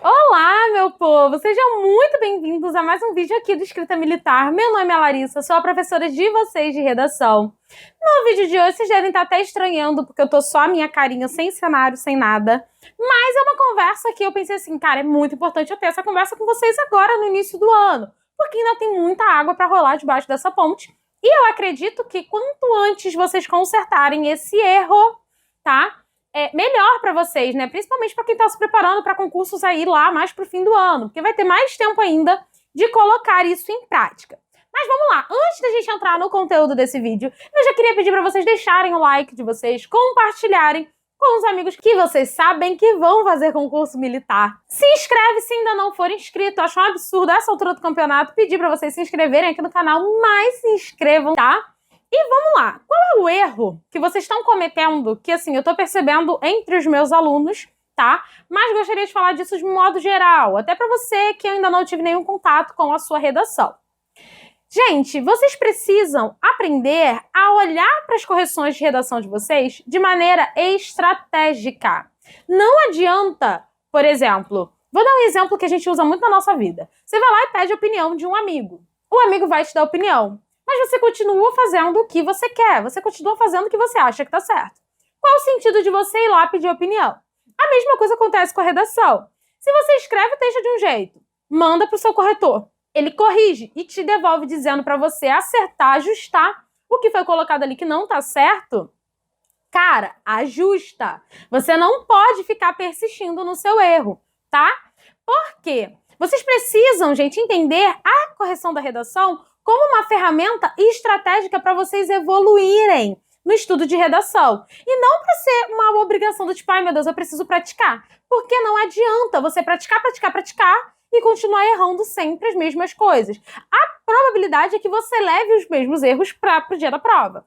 Olá, meu povo! Sejam muito bem-vindos a mais um vídeo aqui do Escrita Militar. Meu nome é Larissa, sou a professora de vocês de redação. No vídeo de hoje, vocês devem estar até estranhando, porque eu tô só a minha carinha, sem cenário, sem nada. Mas é uma conversa que eu pensei assim, cara, é muito importante eu ter essa conversa com vocês agora, no início do ano. Porque ainda tem muita água para rolar debaixo dessa ponte. E eu acredito que quanto antes vocês consertarem esse erro, tá? Melhor para vocês, né? Principalmente para quem está se preparando para concursos aí lá mais pro fim do ano, porque vai ter mais tempo ainda de colocar isso em prática. Mas vamos lá, antes da gente entrar no conteúdo desse vídeo, eu já queria pedir para vocês deixarem o like de vocês, compartilharem com os amigos que vocês sabem que vão fazer concurso militar. Se inscreve se ainda não for inscrito. Acho um absurdo essa altura do campeonato pedir para vocês se inscreverem aqui no canal, mas se inscrevam, tá? E vamos lá, qual é o erro que vocês estão cometendo, que assim, eu tô percebendo entre os meus alunos, tá? Mas gostaria de falar disso de modo geral, até para você que ainda não tive nenhum contato com a sua redação. Gente, vocês precisam aprender a olhar para as correções de redação de vocês de maneira estratégica. Não adianta, por exemplo, vou dar um exemplo que a gente usa muito na nossa vida. Você vai lá e pede a opinião de um amigo. O amigo vai te dar opinião. Mas você continua fazendo o que você quer, você continua fazendo o que você acha que tá certo. Qual o sentido de você ir lá pedir opinião? A mesma coisa acontece com a redação. Se você escreve o texto de um jeito, manda pro seu corretor, ele corrige e te devolve dizendo para você acertar, ajustar o que foi colocado ali que não tá certo, cara, ajusta. Você não pode ficar persistindo no seu erro, tá? Por quê? Vocês precisam, gente, entender a correção da redação como uma ferramenta estratégica para vocês evoluírem no estudo de redação. E não para ser uma obrigação do tipo, ai meu Deus, eu preciso praticar. Porque não adianta você praticar e continuar errando sempre as mesmas coisas. A probabilidade é que você leve os mesmos erros para o dia da prova.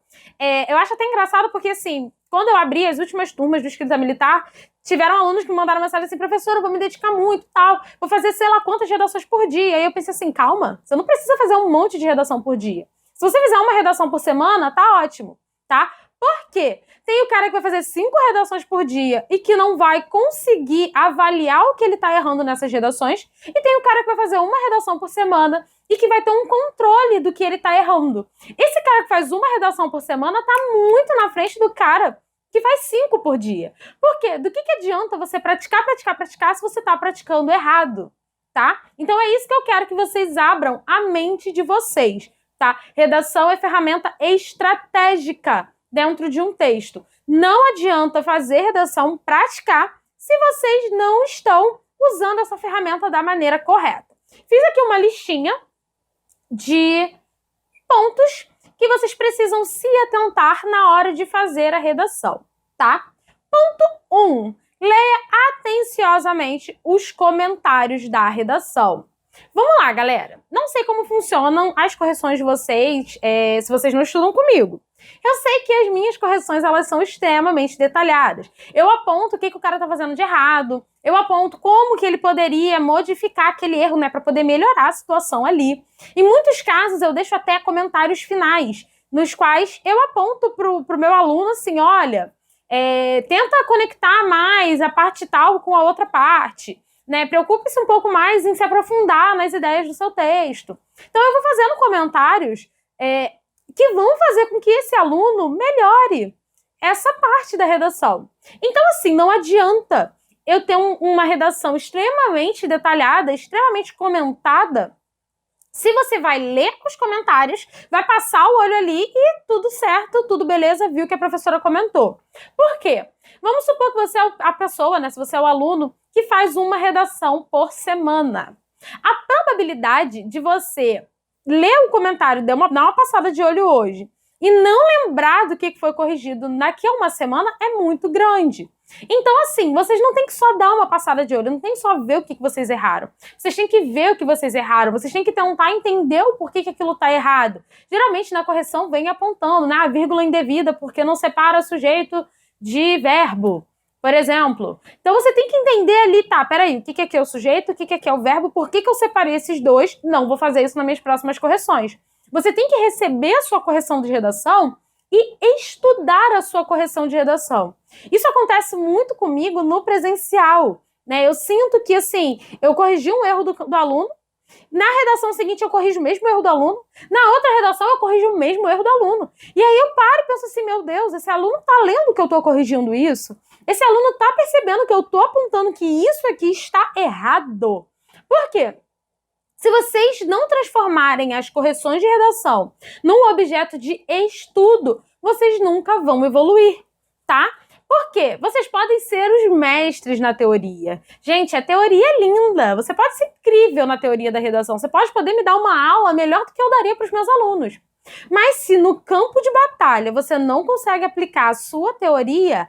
Eu acho até engraçado porque, assim, quando eu abri as últimas turmas do Escrita Militar, tiveram alunos que me mandaram mensagem assim, professora, eu vou me dedicar muito e tal, vou fazer sei lá quantas redações por dia. E eu pensei assim, calma, você não precisa fazer um monte de redação por dia. Se você fizer uma redação por semana, tá ótimo, tá? Por quê? Tem o cara que vai fazer 5 redações por dia e que não vai conseguir avaliar o que ele tá errando nessas redações, e tem o cara que vai fazer uma redação por semana e que vai ter um controle do que ele tá errando. Esse cara que faz uma redação por semana tá muito na frente do cara que faz 5 por dia. Por quê? Do que adianta você praticar se você tá praticando errado, tá? Então é isso que eu quero que vocês abram a mente de vocês, tá? Redação é ferramenta estratégica dentro de um texto. Não adianta fazer redação, praticar, se vocês não estão usando essa ferramenta da maneira correta. Fiz aqui uma listinha de pontos que vocês precisam se atentar na hora de fazer a redação, tá? Ponto 1. Leia atenciosamente os comentários da redação. Vamos lá, galera. Não sei como funcionam as correções de vocês, se vocês não estudam comigo. Eu sei que as minhas correções, elas são extremamente detalhadas. Eu aponto o que o cara tá fazendo de errado, eu aponto como que ele poderia modificar aquele erro, né, para poder melhorar a situação ali. Em muitos casos, eu deixo até comentários finais, nos quais eu aponto pro meu aluno assim, olha, tenta conectar mais a parte tal com a outra parte, né? Preocupe-se um pouco mais em se aprofundar nas ideias do seu texto. Então, eu vou fazendo comentários que vão fazer com que esse aluno melhore essa parte da redação. Então, assim, não adianta eu ter uma redação extremamente detalhada, extremamente comentada, se você vai ler os comentários, vai passar o olho ali e tudo certo, tudo beleza, viu que a professora comentou. Por quê? Vamos supor que você é a pessoa, né, se você é o aluno, que faz uma redação por semana. A probabilidade de você ler um comentário, dar uma passada de olho hoje e não lembrar do que foi corrigido daqui a uma semana é muito grande. Então, assim, vocês não têm que só dar uma passada de olho, não tem só ver o que vocês erraram. Vocês têm que ver o que vocês erraram, vocês têm que tentar entender o porquê que aquilo tá errado. Geralmente, na correção, vem apontando, né, a vírgula indevida, porque não separa sujeito de verbo, por exemplo. Então, você tem que entender ali, tá, peraí, o que aqui é o sujeito, o que aqui é o verbo, por que eu separei esses dois? Não vou fazer isso nas minhas próximas correções. Você tem que receber a sua correção de redação e estudar a sua correção de redação. Isso acontece muito comigo no presencial. né? Eu sinto que, assim, eu corrigi um erro do aluno, na redação seguinte eu corrijo o mesmo erro do aluno, na outra redação eu corrijo o mesmo erro do aluno. E aí eu paro e penso assim, meu Deus, esse aluno tá lendo que eu tô corrigindo isso? Esse aluno tá percebendo que eu tô apontando que isso aqui está errado? Por quê? Se vocês não transformarem as correções de redação num objeto de estudo, vocês nunca vão evoluir, tá? Por quê? Vocês podem ser os mestres na teoria. Gente, a teoria é linda. Você pode ser incrível na teoria da redação. Você pode poder me dar uma aula melhor do que eu daria para os meus alunos. Mas se no campo de batalha você não consegue aplicar a sua teoria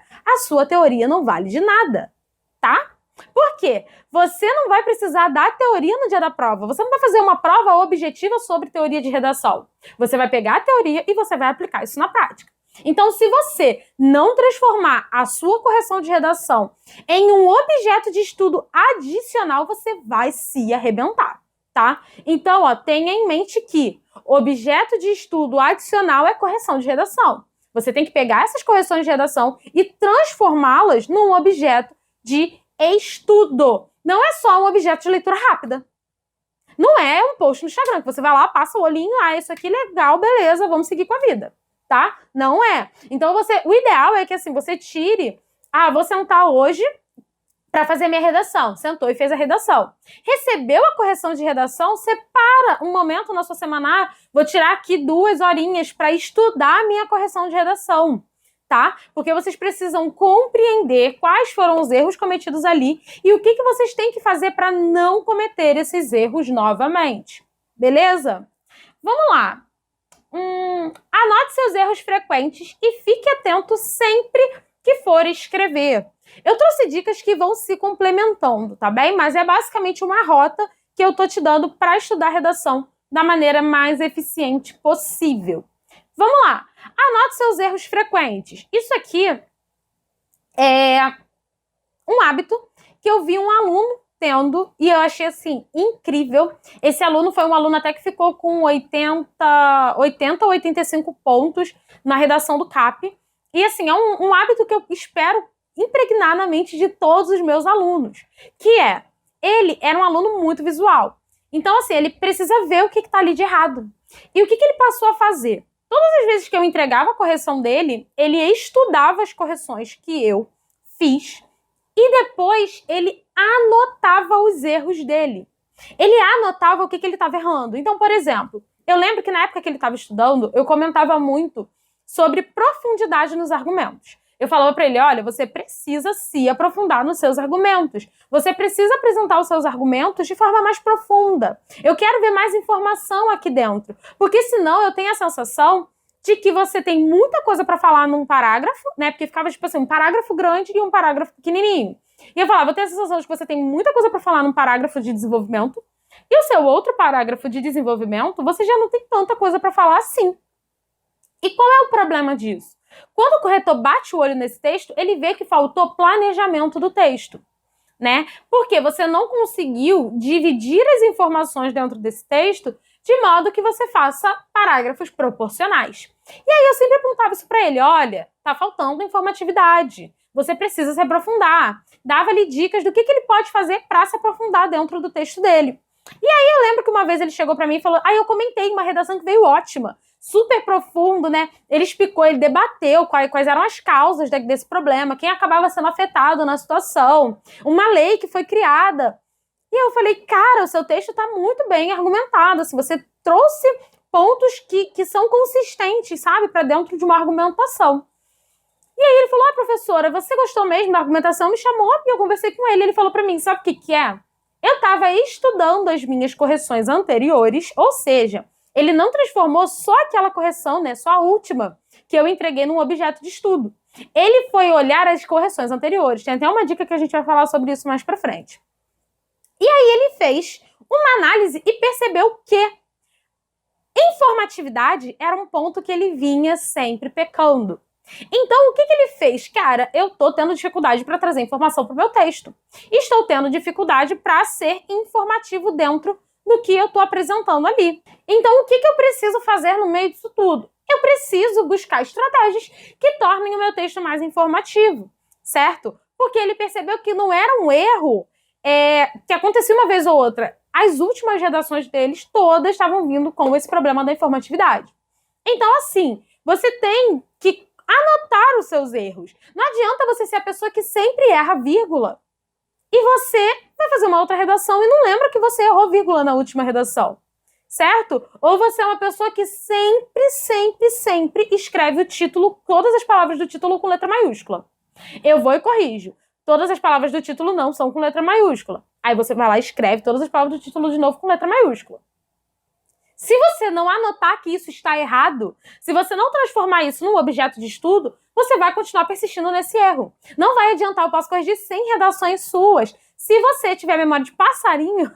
não vale de nada, tá? Por quê? Você não vai precisar dar teoria no dia da prova. Você não vai fazer uma prova objetiva sobre teoria de redação. Você vai pegar a teoria e você vai aplicar isso na prática. Então, se você não transformar a sua correção de redação em um objeto de estudo adicional, você vai se arrebentar, tá? Então, tenha em mente que objeto de estudo adicional é correção de redação. Você tem que pegar essas correções de redação e transformá-las num objeto de estudo. Não é só um objeto de leitura rápida. Não é um post no Instagram que você vai lá, passa o olhinho, isso aqui é legal, beleza, vamos seguir com a vida, tá? Não é. Então, o ideal é que, assim, você tire, vou sentar hoje para fazer minha redação. Sentou e fez a redação. Recebeu a correção de redação, separa um momento na sua semana, vou tirar aqui 2 horinhas para estudar a minha correção de redação, tá? Porque vocês precisam compreender quais foram os erros cometidos ali e o que vocês têm que fazer para não cometer esses erros novamente. Beleza? Vamos lá. Anote seus erros frequentes e fique atento sempre que for escrever. Eu trouxe dicas que vão se complementando, tá bem? Mas é basicamente uma rota que eu tô te dando para estudar redação da maneira mais eficiente possível. Vamos lá. Anote seus erros frequentes. Isso aqui é um hábito que eu vi um aluno tendo e eu achei, assim, incrível. Esse aluno foi um aluno até que ficou com 80 ou 85 pontos na redação do CAP. E, assim, é um hábito que eu espero impregnar na mente de todos os meus alunos, que ele era um aluno muito visual. Então, assim, ele precisa ver o que está ali de errado. E o que ele passou a fazer? Todas as vezes que eu entregava a correção dele, ele estudava as correções que eu fiz e depois ele anotava os erros dele. Ele anotava o que ele estava errando. Então, por exemplo, eu lembro que na época que ele estava estudando, eu comentava muito sobre profundidade nos argumentos. Eu falava para ele, olha, você precisa se aprofundar nos seus argumentos. Você precisa apresentar os seus argumentos de forma mais profunda. Eu quero ver mais informação aqui dentro. Porque senão eu tenho a sensação de que você tem muita coisa para falar num parágrafo, né? Porque ficava, tipo assim, um parágrafo grande e um parágrafo pequenininho. E eu falava, eu tenho a sensação de que você tem muita coisa para falar num parágrafo de desenvolvimento e o seu outro parágrafo de desenvolvimento, você já não tem tanta coisa para falar assim. E qual é o problema disso? Quando o corretor bate o olho nesse texto, ele vê que faltou planejamento do texto, né? Porque você não conseguiu dividir as informações dentro desse texto de modo que você faça parágrafos proporcionais. E aí eu sempre apontava isso para ele, olha, tá faltando informatividade, você precisa se aprofundar. Dava-lhe dicas do que ele pode fazer para se aprofundar dentro do texto dele. E aí eu lembro que uma vez ele chegou para mim e falou, eu comentei uma redação que veio ótima, super profundo, né? Ele explicou, ele debateu quais eram as causas desse problema, quem acabava sendo afetado na situação, uma lei que foi criada. E eu falei, cara, o seu texto está muito bem argumentado, assim, você trouxe pontos que são consistentes, sabe, para dentro de uma argumentação. E aí ele falou, professora, você gostou mesmo da argumentação? Me chamou e eu conversei com ele, ele falou para mim, sabe o que é? Eu estava estudando as minhas correções anteriores, ou seja, ele não transformou só aquela correção, né, só a última, que eu entreguei num objeto de estudo. Ele foi olhar as correções anteriores. Tem até uma dica que a gente vai falar sobre isso mais pra frente. E aí ele fez uma análise e percebeu que informatividade era um ponto que ele vinha sempre pecando. Então, o que ele fez? Cara, eu tô tendo dificuldade para trazer informação pro meu texto. Estou tendo dificuldade para ser informativo dentro do que eu tô apresentando ali. Então, o que eu preciso fazer no meio disso tudo? Eu preciso buscar estratégias que tornem o meu texto mais informativo, certo? porque ele percebeu que não era um erro que acontecia uma vez ou outra. As últimas redações deles todas estavam vindo com esse problema da informatividade. Então, assim, você tem que anotar os seus erros. Não adianta você ser a pessoa que sempre erra vírgula e você vai fazer uma outra redação e não lembra que você errou vírgula na última redação, certo? Ou você é uma pessoa que sempre escreve o título, todas as palavras do título com letra maiúscula. Eu vou e corrijo. Todas as palavras do título não são com letra maiúscula. Aí você vai lá e escreve todas as palavras do título de novo com letra maiúscula. Se você não anotar que isso está errado, se você não transformar isso num objeto de estudo, você vai continuar persistindo nesse erro. Não vai adiantar, eu posso corrigir 100 redações suas. Se você tiver memória de passarinho,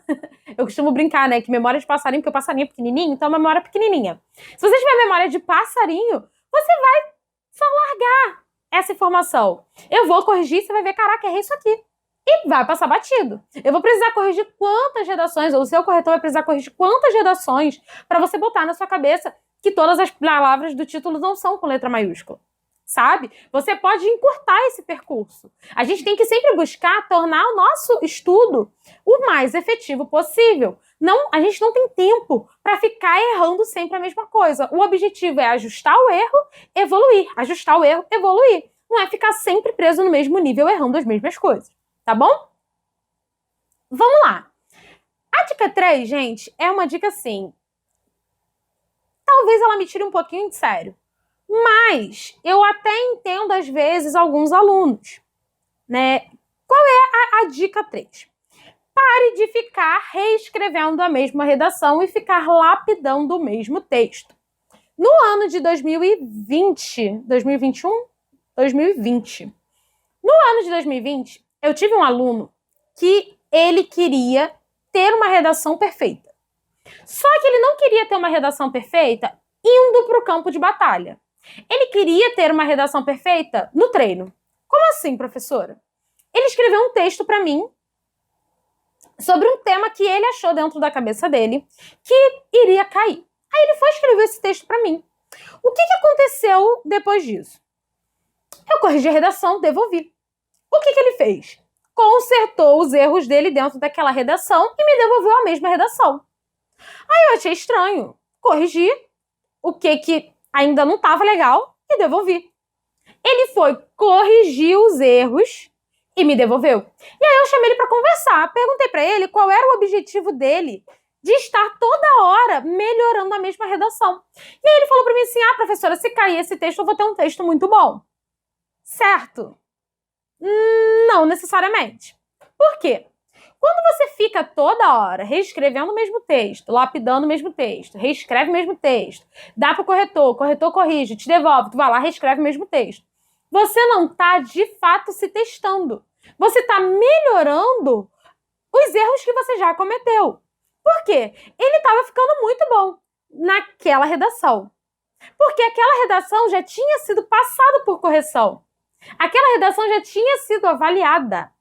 eu costumo brincar, né, que memória de passarinho, porque o passarinho é pequenininho, então a memória é pequenininha. Se você tiver memória de passarinho, você vai só largar essa informação. Eu vou corrigir, você vai ver, caraca, errei isso aqui. E vai passar batido. Eu vou precisar corrigir quantas redações, ou o seu corretor vai precisar corrigir quantas redações para você botar na sua cabeça que todas as palavras do título não são com letra maiúscula. Sabe? Você pode encurtar esse percurso. A gente tem que sempre buscar tornar o nosso estudo o mais efetivo possível. A gente não tem tempo para ficar errando sempre a mesma coisa. O objetivo é ajustar o erro, evoluir. Ajustar o erro, evoluir. Não é ficar sempre preso no mesmo nível, errando as mesmas coisas. Tá bom? Vamos lá. A dica 3, gente, é uma dica assim. Talvez ela me tire um pouquinho de sério. Mas eu até entendo, às vezes, alguns alunos, né? Qual é a dica 3? Pare de ficar reescrevendo a mesma redação e ficar lapidando o mesmo texto. No ano de 2020, 2021? 2020. No ano de 2020, eu tive um aluno que ele queria ter uma redação perfeita. Só que ele não queria ter uma redação perfeita indo para o campo de batalha. Ele queria ter uma redação perfeita no treino. Como assim, professora? Ele escreveu um texto para mim sobre um tema que ele achou dentro da cabeça dele que iria cair. Aí ele foi escrever esse texto para mim. O que aconteceu depois disso? Eu corrigi a redação, devolvi. O que ele fez? Consertou os erros dele dentro daquela redação e me devolveu a mesma redação. Aí eu achei estranho. Corrigi o que ainda não estava legal e devolvi. Ele foi corrigir os erros e me devolveu. E aí eu chamei ele para conversar. Perguntei para ele qual era o objetivo dele de estar toda hora melhorando a mesma redação. E aí ele falou para mim assim, professora, se cair esse texto, eu vou ter um texto muito bom. Certo? Não necessariamente. Por quê? Quando você fica toda hora reescrevendo o mesmo texto, lapidando o mesmo texto, reescreve o mesmo texto, dá para o corretor corrige, te devolve, tu vai lá, reescreve o mesmo texto. Você não está, de fato, se testando. Você está melhorando os erros que você já cometeu. Por quê? Ele estava ficando muito bom naquela redação. Porque aquela redação já tinha sido passada por correção. Aquela redação já tinha sido avaliada,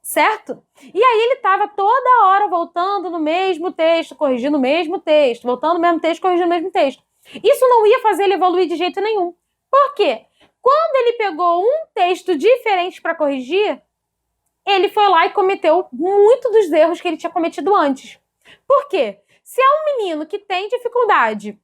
certo? E aí ele estava toda hora voltando no mesmo texto, corrigindo o mesmo texto, voltando no mesmo texto, corrigindo o mesmo texto. Isso não ia fazer ele evoluir de jeito nenhum. Por quê? Quando ele pegou um texto diferente para corrigir, ele foi lá e cometeu muito dos erros que ele tinha cometido antes. Por quê? Se é um menino que tem dificuldade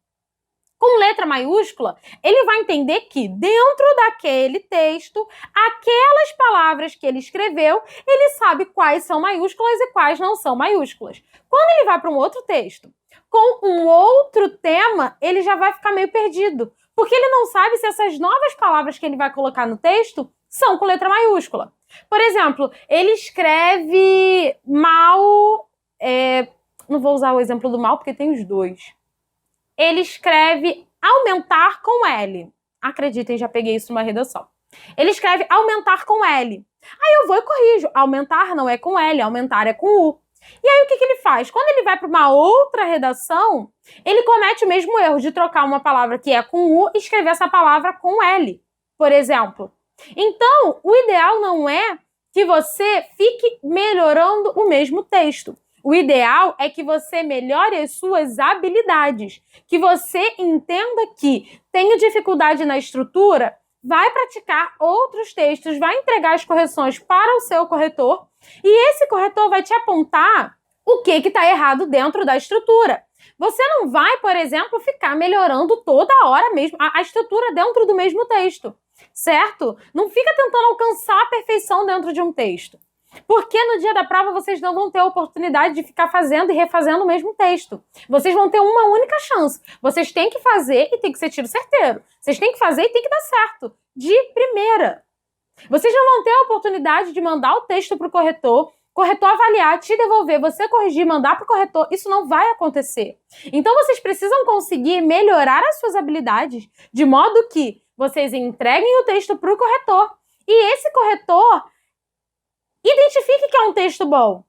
com letra maiúscula, ele vai entender que dentro daquele texto, aquelas palavras que ele escreveu, ele sabe quais são maiúsculas e quais não são maiúsculas. Quando ele vai para um outro texto, com um outro tema, ele já vai ficar meio perdido, porque ele não sabe se essas novas palavras que ele vai colocar no texto são com letra maiúscula. Por exemplo, ele escreve mal... não vou usar o exemplo do mal, porque tem os dois. Ele escreve aumentar com L. Acreditem, já peguei isso numa redação. Ele escreve aumentar com L. Aí eu vou e corrijo. Aumentar não é com L, aumentar é com U. E aí o que ele faz? Quando ele vai para uma outra redação, ele comete o mesmo erro de trocar uma palavra que é com U e escrever essa palavra com L, por exemplo. Então, o ideal não é que você fique melhorando o mesmo texto. O ideal é que você melhore as suas habilidades, que você entenda que tenho dificuldade na estrutura, vai praticar outros textos, vai entregar as correções para o seu corretor e esse corretor vai te apontar o que está errado dentro da estrutura. Você não vai, por exemplo, ficar melhorando toda hora mesmo a estrutura dentro do mesmo texto, certo? Não fica tentando alcançar a perfeição dentro de um texto. Porque no dia da prova vocês não vão ter a oportunidade de ficar fazendo e refazendo o mesmo texto. Vocês vão ter uma única chance. Vocês têm que fazer e tem que ser tiro certeiro. Vocês têm que fazer e tem que dar certo. De primeira. Vocês não vão ter a oportunidade de mandar o texto para o corretor avaliar, te devolver, você corrigir, mandar para o corretor. Isso não vai acontecer. Então vocês precisam conseguir melhorar as suas habilidades de modo que vocês entreguem o texto para o corretor. E esse corretor identifique que é um texto bom.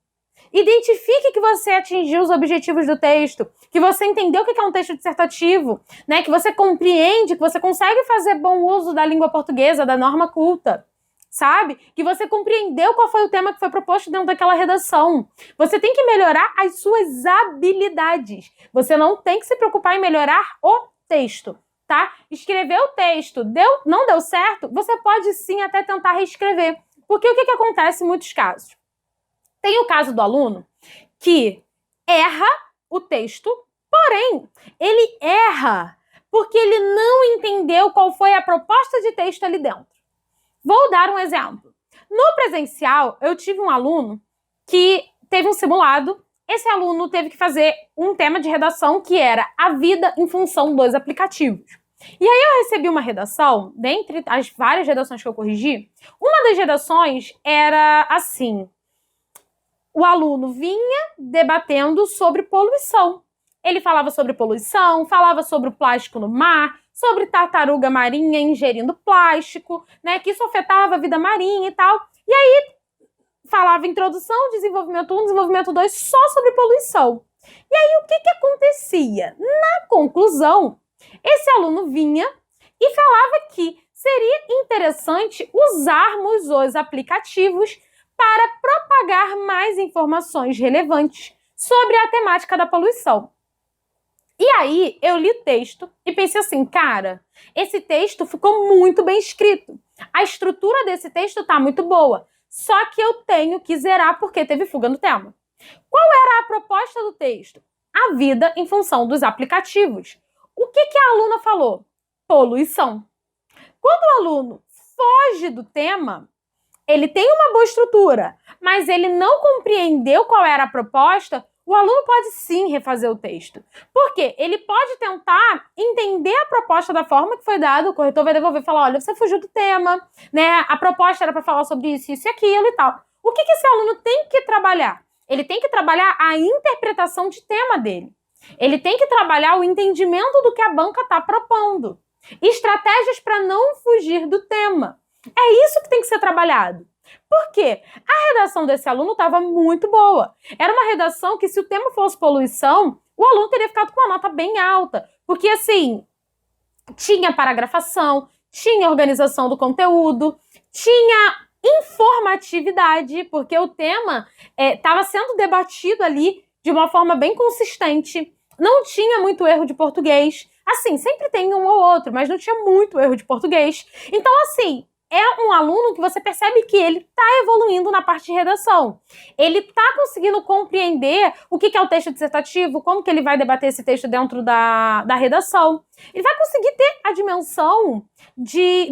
Identifique que você atingiu os objetivos do texto, que você entendeu o que é um texto dissertativo, né? Que você compreende, que você consegue fazer bom uso da língua portuguesa, da norma culta, sabe? Que você compreendeu qual foi o tema que foi proposto dentro daquela redação. Você tem que melhorar as suas habilidades. Você não tem que se preocupar em melhorar o texto, tá? Escrever o texto, não deu certo, você pode sim até tentar reescrever. Porque o que acontece em muitos casos? Tem o caso do aluno que erra o texto, porém, ele erra porque ele não entendeu qual foi a proposta de texto ali dentro. Vou dar um exemplo. No presencial, eu tive um aluno que teve um simulado. Esse aluno teve que fazer um tema de redação que era a vida em função dos aplicativos. E aí eu recebi uma redação, dentre as várias redações que eu corrigi, uma das redações era assim: o aluno vinha debatendo sobre poluição. Ele falava sobre poluição, falava sobre o plástico no mar, sobre tartaruga marinha ingerindo plástico, né, que isso afetava a vida marinha e tal. E aí falava introdução, desenvolvimento 1, desenvolvimento 2, só sobre poluição. E aí o que acontecia? Na conclusão, esse aluno vinha e falava que seria interessante usarmos os aplicativos para propagar mais informações relevantes sobre a temática da poluição. E aí eu li o texto e pensei assim, cara, esse texto ficou muito bem escrito. A estrutura desse texto tá muito boa, só que eu tenho que zerar porque teve fuga no tema. Qual era a proposta do texto? A vida em função dos aplicativos. O que a aluna falou? Poluição. Quando o aluno foge do tema, ele tem uma boa estrutura, mas ele não compreendeu qual era a proposta, o aluno pode sim refazer o texto. Por quê? Ele pode tentar entender a proposta da forma que foi dada, o corretor vai devolver e falar, olha, você fugiu do tema, né? A proposta era para falar sobre isso, isso e aquilo e tal. O que esse aluno tem que trabalhar? Ele tem que trabalhar a interpretação de tema dele. Ele tem que trabalhar o entendimento do que a banca está propondo. Estratégias para não fugir do tema. É isso que tem que ser trabalhado. Por quê? A redação desse aluno estava muito boa. Era uma redação que, se o tema fosse poluição, o aluno teria ficado com uma nota bem alta. Porque, assim, tinha paragrafação, tinha organização do conteúdo, tinha informatividade, porque o tema estava sendo debatido ali de uma forma bem consistente. Não tinha muito erro de português. Assim, sempre tem um ou outro, mas não tinha muito erro de português. Então, assim, é um aluno que você percebe que ele está evoluindo na parte de redação. Ele está conseguindo compreender o que é o texto dissertativo, como que ele vai debater esse texto dentro da redação. Ele vai conseguir ter a dimensão de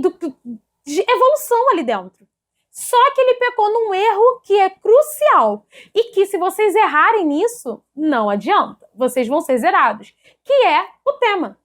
evolução ali dentro. Só que ele pecou num erro que é crucial e que, se vocês errarem nisso, não adianta. Vocês vão ser zerados, que é o tema.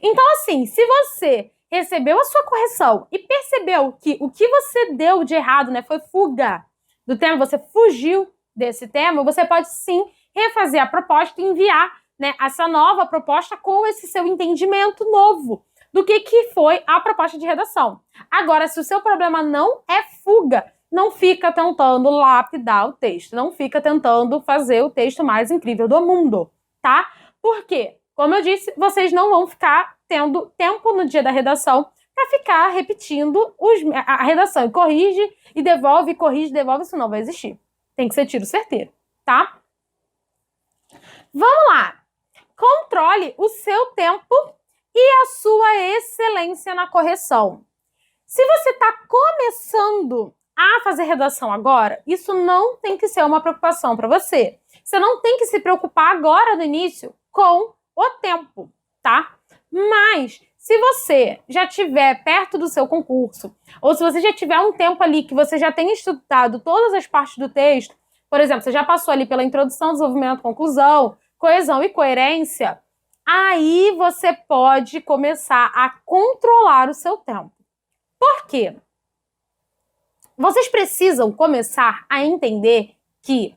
Então, assim, se você recebeu a sua correção e percebeu que o que você deu de errado, né, foi fuga do tema, você fugiu desse tema, você pode sim refazer a proposta e enviar, né, essa nova proposta com esse seu entendimento novo do que foi a proposta de redação. Agora, se o seu problema não é fuga, não fica tentando lapidar o texto, não fica tentando fazer o texto mais incrível do mundo, tá? Por quê? Como eu disse, vocês não vão ficar tendo tempo no dia da redação para ficar repetindo a redação. Corrige e devolve, corrige, devolve, isso não vai existir. Tem que ser tiro certeiro, tá? Vamos lá. Controle o seu tempo e a sua excelência na correção. Se você está começando a fazer redação agora, isso não tem que ser uma preocupação para você. Você não tem que se preocupar agora no início com o tempo, tá? Mas se você já estiver perto do seu concurso, ou se você já tiver um tempo ali que você já tenha estudado todas as partes do texto, por exemplo, você já passou ali pela introdução, desenvolvimento, conclusão, coesão e coerência, aí você pode começar a controlar o seu tempo. Por quê? Vocês precisam começar a entender que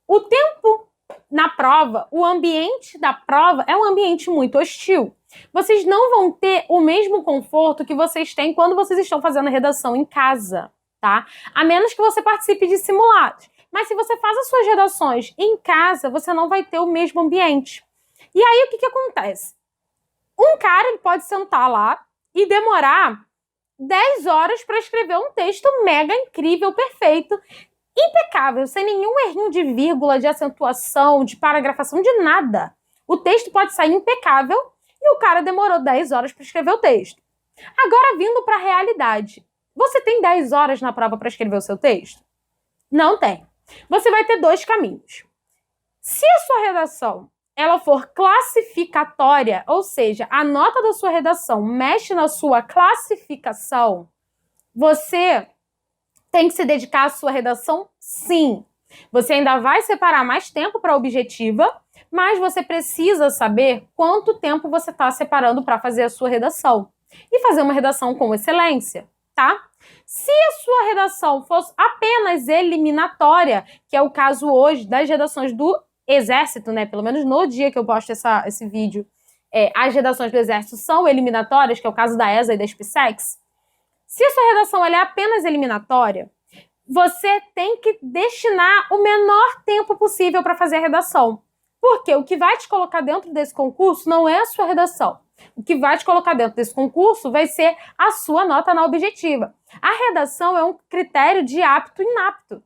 o tempo na prova, o ambiente da prova é um ambiente muito hostil. Vocês não vão ter o mesmo conforto que vocês têm quando vocês estão fazendo redação em casa, tá? A menos que você participe de simulados. Mas se você faz as suas redações em casa, você não vai ter o mesmo ambiente. E aí, o que acontece? Um cara ele pode sentar lá e demorar 10 horas para escrever um texto mega incrível, perfeito, impecável, sem nenhum errinho de vírgula, de acentuação, de paragrafação, de nada. O texto pode sair impecável e o cara demorou 10 horas para escrever o texto. Agora, vindo para a realidade, você tem 10 horas na prova para escrever o seu texto? Não tem. Você vai ter dois caminhos. Se a sua redação ela for classificatória, ou seja, a nota da sua redação mexe na sua classificação, você tem que se dedicar à sua redação, sim. Você ainda vai separar mais tempo para a objetiva, mas você precisa saber quanto tempo você está separando para fazer a sua redação. E fazer uma redação com excelência, tá? Se a sua redação fosse apenas eliminatória, que é o caso hoje das redações do Exército, né? Pelo menos no dia que eu posto esse vídeo, as redações do Exército são eliminatórias, que é o caso da ESA e da SpaceX. Se a sua redação ela é apenas eliminatória, você tem que destinar o menor tempo possível para fazer a redação. Porque o que vai te colocar dentro desse concurso não é a sua redação. O que vai te colocar dentro desse concurso vai ser a sua nota na objetiva. A redação é um critério de apto e inapto.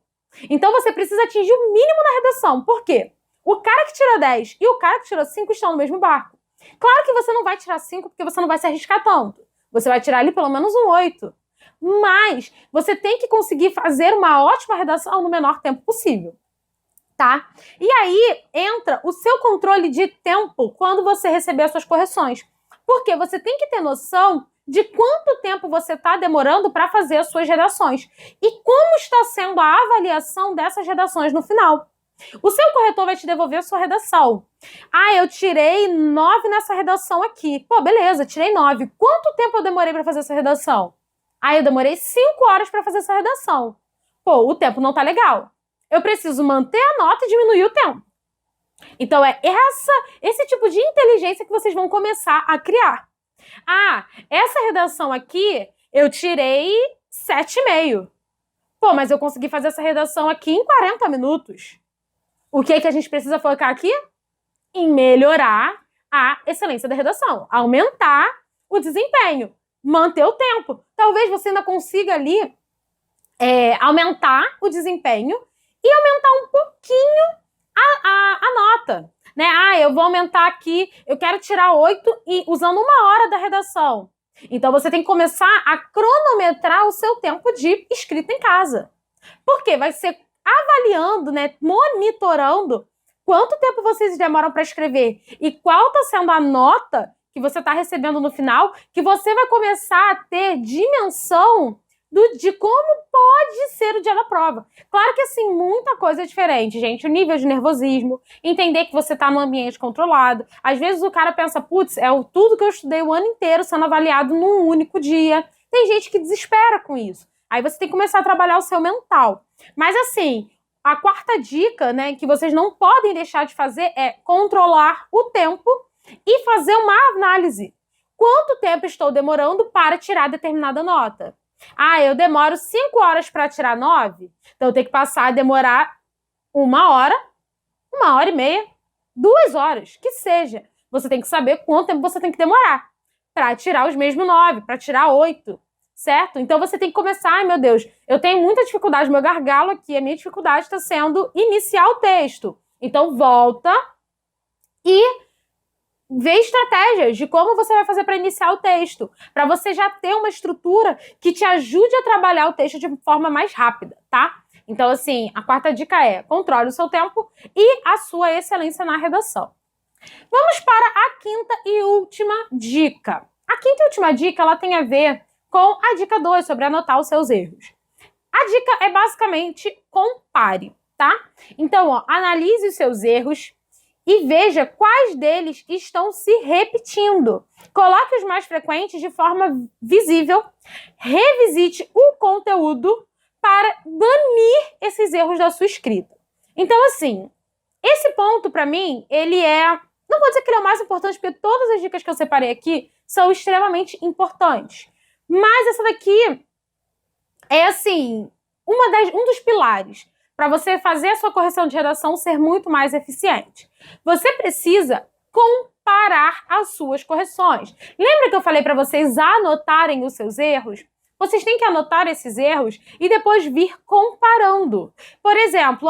Então você precisa atingir o mínimo na redação. Por quê? O cara que tirou 10 e o cara que tirou 5 estão no mesmo barco. Claro que você não vai tirar 5 porque você não vai se arriscar tanto. Você vai tirar ali pelo menos um 8. Mas você tem que conseguir fazer uma ótima redação no menor tempo possível, tá? E aí entra o seu controle de tempo quando você receber as suas correções. Porque você tem que ter noção de quanto tempo você está demorando para fazer as suas redações e como está sendo a avaliação dessas redações no final. O seu corretor vai te devolver a sua redação. Ah, eu tirei 9 nessa redação aqui. Pô, beleza, tirei 9. Quanto tempo eu demorei para fazer essa redação? Ah, eu demorei 5 horas para fazer essa redação. Pô, o tempo não tá legal. Eu preciso manter a nota e diminuir o tempo. Então é esse tipo de inteligência que vocês vão começar a criar. Ah, essa redação aqui eu tirei 7,5. Pô, mas eu consegui fazer essa redação aqui em 40 minutos. O que é que a gente precisa focar aqui? Em melhorar a excelência da redação. Aumentar o desempenho. Manter o tempo. Talvez você ainda consiga ali aumentar o desempenho e aumentar um pouquinho a nota. Né? Ah, eu vou aumentar aqui, eu quero tirar 8 e usando 1 hora da redação. Então você tem que começar a cronometrar o seu tempo de escrita em casa. Porque vai ser avaliando, né, monitorando quanto tempo vocês demoram para escrever e qual está sendo a nota que você está recebendo no final, que você vai começar a ter dimensão de como pode ser o dia da prova. Claro que, assim, muita coisa é diferente, gente. O nível de nervosismo, entender que você está num ambiente controlado. Às vezes o cara pensa, putz, tudo que eu estudei o ano inteiro sendo avaliado num único dia. Tem gente que desespera com isso. Aí você tem que começar a trabalhar o seu mental. Mas, assim, a quarta dica, né, que vocês não podem deixar de fazer é controlar o tempo e fazer uma análise. Quanto tempo estou demorando para tirar determinada nota? Ah, eu demoro 5 horas para tirar 9, então eu tenho que passar a demorar 1 hora, 1h30, 2 horas, que seja. Você tem que saber quanto tempo você tem que demorar para tirar os mesmos 9, para tirar 8, certo? Então você tem que começar, ai meu Deus, eu tenho muita dificuldade, meu gargalo aqui, a minha dificuldade está sendo iniciar o texto. Então volta e ver estratégias de como você vai fazer para iniciar o texto, para você já ter uma estrutura que te ajude a trabalhar o texto de forma mais rápida, tá? Então, assim, a quarta dica é: controle o seu tempo e a sua excelência na redação. Vamos para a quinta e última dica. A quinta e última dica, ela tem a ver com a dica 2, sobre anotar os seus erros. A dica é basicamente compare, tá? Então, ó, analise os seus erros e veja quais deles estão se repetindo. Coloque os mais frequentes de forma visível, revisite o conteúdo para banir esses erros da sua escrita. Então, assim, esse ponto, para mim, ele é... Não vou dizer que ele é o mais importante, porque todas as dicas que eu separei aqui são extremamente importantes. Mas essa daqui é, assim, um dos pilares para você fazer a sua correção de redação ser muito mais eficiente. Você precisa comparar as suas correções. Lembra que eu falei para vocês anotarem os seus erros? Vocês têm que anotar esses erros e depois vir comparando. Por exemplo,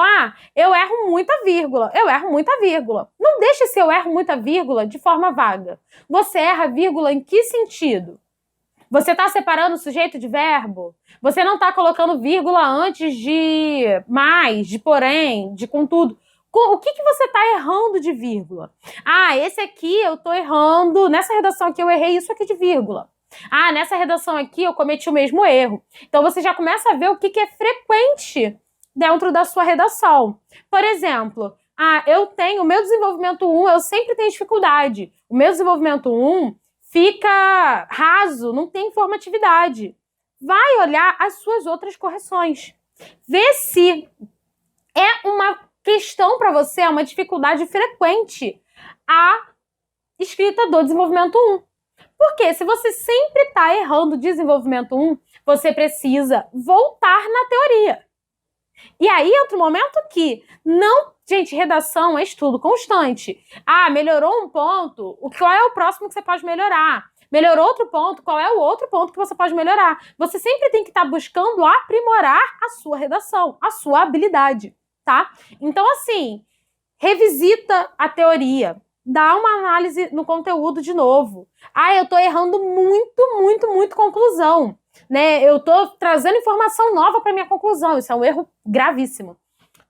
eu erro muita vírgula, eu erro muita vírgula. Não deixe esse eu erro muita vírgula de forma vaga. Você erra vírgula em que sentido? Você está separando o sujeito de verbo? Você não está colocando vírgula antes de mais, de porém, de contudo. O que você está errando de vírgula? Esse aqui eu estou errando, nessa redação aqui eu errei isso aqui de vírgula. Nessa redação aqui eu cometi o mesmo erro. Então você já começa a ver o que é frequente dentro da sua redação. Por exemplo, eu tenho o meu desenvolvimento 1, eu sempre tenho dificuldade. O meu desenvolvimento 1 fica raso, não tem informatividade. Vai olhar as suas outras correções. Vê se é uma questão para você, é uma dificuldade frequente a escrita do desenvolvimento 1. Porque se você sempre está errando desenvolvimento 1, você precisa voltar na teoria. E aí entra um momento que não... Gente, redação é estudo constante. Melhorou um ponto, qual é o próximo que você pode melhorar? Melhorou outro ponto, qual é o outro ponto que você pode melhorar? Você sempre tem que estar buscando aprimorar a sua redação, a sua habilidade, tá? Então, assim, revisita a teoria. Dá uma análise no conteúdo de novo. Eu tô errando muito conclusão, né? Eu tô trazendo informação nova para minha conclusão. Isso é um erro gravíssimo.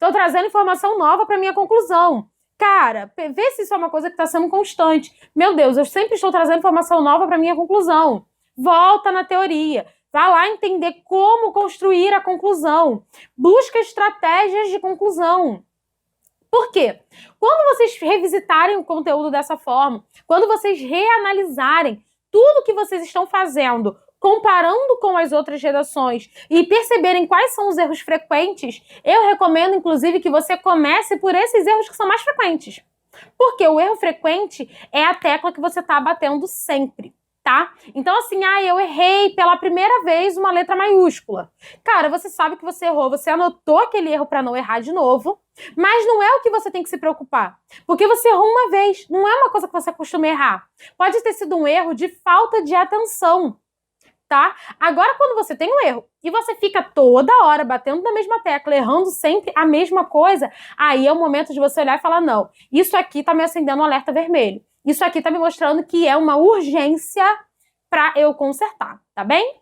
Tô trazendo informação nova para minha conclusão. Cara, vê se isso é uma coisa que está sendo constante. Meu Deus, eu sempre estou trazendo informação nova para minha conclusão. Volta na teoria. Vai lá entender como construir a conclusão. Busca estratégias de conclusão. Por quê? Quando vocês revisitarem o conteúdo dessa forma, quando vocês reanalisarem tudo que vocês estão fazendo, comparando com as outras redações e perceberem quais são os erros frequentes, eu recomendo, inclusive, que você comece por esses erros que são mais frequentes. Porque o erro frequente é a tecla que você está batendo sempre, tá? Então, assim, eu errei pela primeira vez uma letra maiúscula. Cara, você sabe que você errou, você anotou aquele erro para não errar de novo, mas não é o que você tem que se preocupar. Porque você errou uma vez, não é uma coisa que você costuma errar. Pode ter sido um erro de falta de atenção, tá? Agora, quando você tem um erro e você fica toda hora batendo na mesma tecla, errando sempre a mesma coisa, aí é o momento de você olhar e falar: não, isso aqui tá me acendendo um alerta vermelho. Isso aqui tá me mostrando que é uma urgência para eu consertar, tá bem?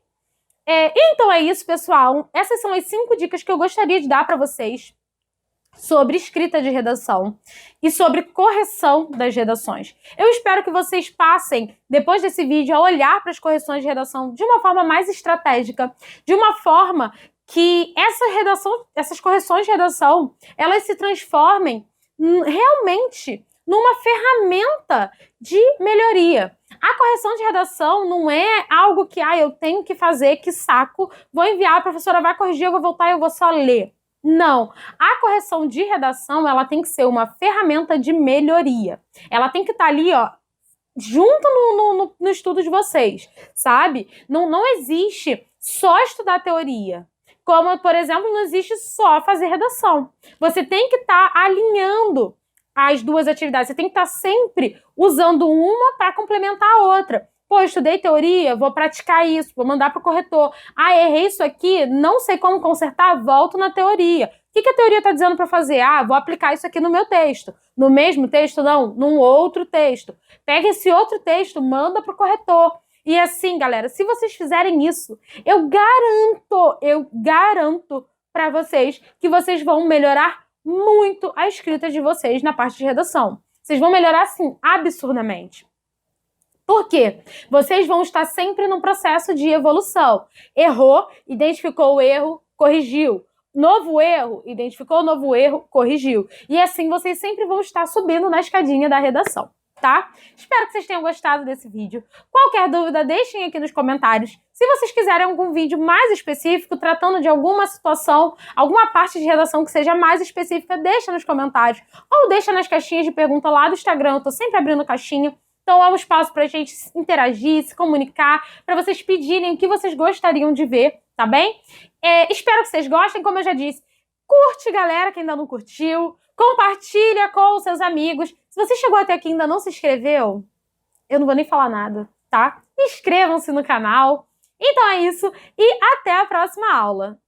Então é isso, pessoal. Essas são as 5 dicas que eu gostaria de dar para vocês sobre escrita de redação e sobre correção das redações. Eu espero que vocês passem, depois desse vídeo, a olhar para as correções de redação de uma forma mais estratégica, de uma forma que essas correções de redação, elas se transformem realmente numa ferramenta de melhoria. A correção de redação não é algo que eu tenho que fazer, que saco, vou enviar, a professora vai corrigir, eu vou voltar e eu vou só ler. Não. A correção de redação, ela tem que ser uma ferramenta de melhoria. Ela tem que estar ali, junto no estudo de vocês, sabe? Não existe só estudar teoria. Como, por exemplo, não existe só fazer redação. Você tem que estar alinhando as duas atividades. Você tem que estar sempre usando uma para complementar a outra. Pô, estudei teoria, vou praticar isso, vou mandar para o corretor. Ah, errei isso aqui, não sei como consertar, volto na teoria. O que a teoria está dizendo para fazer? Ah, vou aplicar isso aqui no meu texto. No mesmo texto? Não, num outro texto. Pega esse outro texto, manda para o corretor. E assim, galera, se vocês fizerem isso, eu garanto para vocês que vocês vão melhorar muito a escrita de vocês na parte de redação. Vocês vão melhorar, assim, absurdamente. Por quê? Vocês vão estar sempre num processo de evolução. Errou, identificou o erro, corrigiu. Novo erro, identificou o novo erro, corrigiu. E assim vocês sempre vão estar subindo na escadinha da redação, tá? Espero que vocês tenham gostado desse vídeo. Qualquer dúvida, deixem aqui nos comentários. Se vocês quiserem algum vídeo mais específico, tratando de alguma situação, alguma parte de redação que seja mais específica, deixa nos comentários. Ou deixa nas caixinhas de pergunta lá do Instagram, eu tô sempre abrindo caixinha. Então é um espaço pra gente interagir, se comunicar, para vocês pedirem o que vocês gostariam de ver, tá bem? Espero que vocês gostem, como eu já disse. Curte, galera, que ainda não curtiu. Compartilha com os seus amigos. Se você chegou até aqui e ainda não se inscreveu, eu não vou nem falar nada, tá? Inscrevam-se no canal. Então é isso e até a próxima aula.